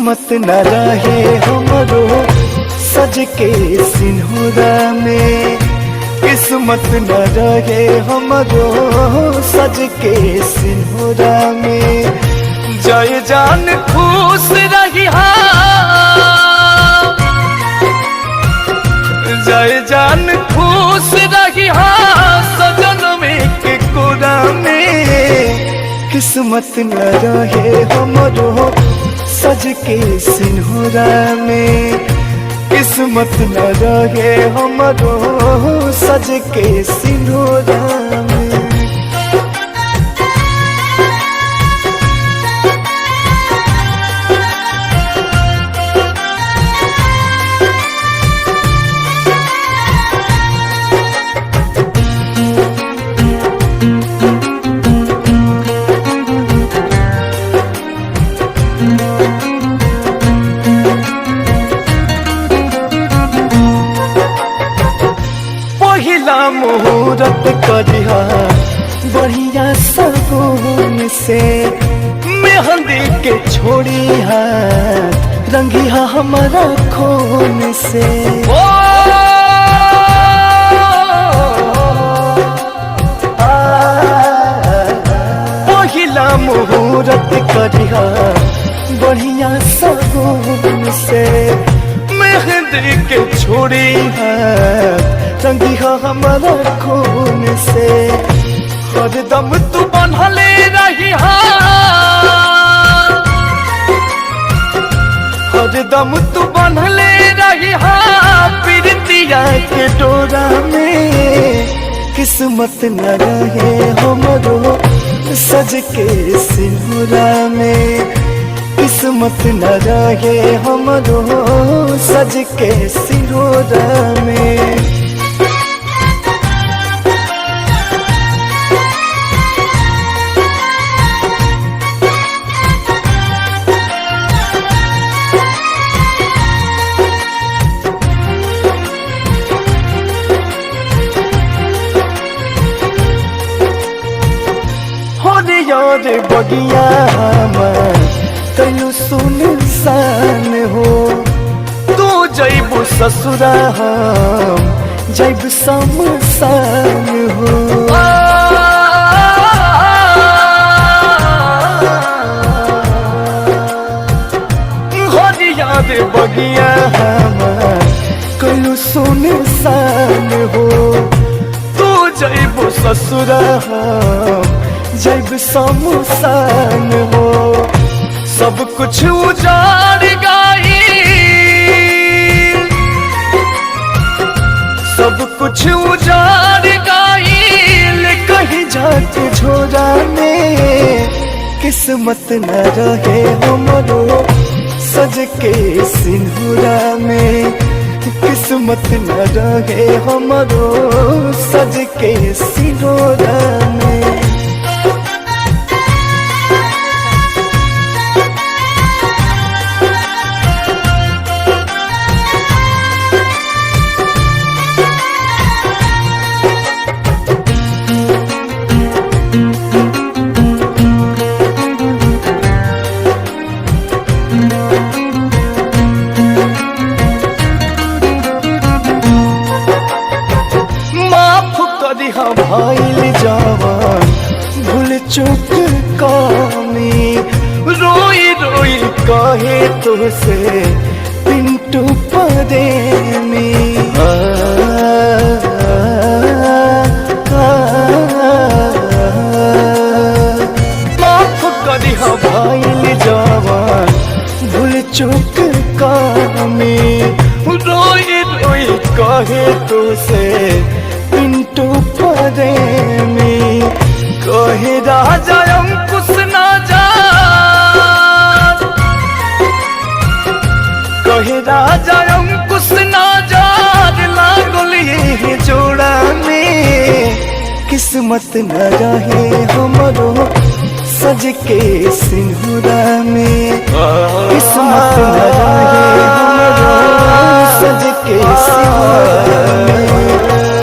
किस्मत न रहे हमरो सज के सिंहरा में, किस्मत न रहे हमरो सज के सिंहरा में। जय जान खुश रही जय जान खुश रही सजन में के कोरा में। किस्मत न रहे हमरो सज के सिंहरा में, किस्मत न रहे हमरो सज के सिंहरा में। मुहूर्त करिहा बढ़िया सगुन से, मेहंदी के छोड़ी हाथ रंगिहा हमारा खून से। पहिला मुहूर्त करिहा बढ़िया सगुन से, मेहंदी के छोड़ी हाथ रंगिहा हमारा खून से। हरदम तू बनहले रही हरदम तू बनहले रही प्रीतिया के डोरा में। किस्मत न रहे हमरो सज के सिंहरा में, किस्मत न रहे हमरो सज के सिंहरा में। यार बगिया हमार तैयो सुनसान हो, तू जैबू ससुरा हम जैब शमशान हो। यार बगिया हमार तैयो सुनसान हो, तू जैबू ससुरा हम जब शमशान हो। सब कुछ उजाड़ गई, सब कुछ उजाड़ गई कहीं जाके झोरा में। किस्मत न रहे हमरो सज के सिंहरा में, किस्मत न रहे हमरो सज के सिंहरा में। भइल जवान भूल चुक कामी, रोई रोई कहे तुझसे पिंटू प्रेमी। माफ करिहा भइल जवान भूल चुक कामी, रोई रोई कहे तुझसे पिंटू प्रेमी। कहे राजा अंकुश ना जा, कहे राजा अंकुश ना जा लागल ये जोड़ा में। किस्मत न रहे हमरो सज के सिंहरा में, किस्मत न रहे हमरो सज के सिंहरा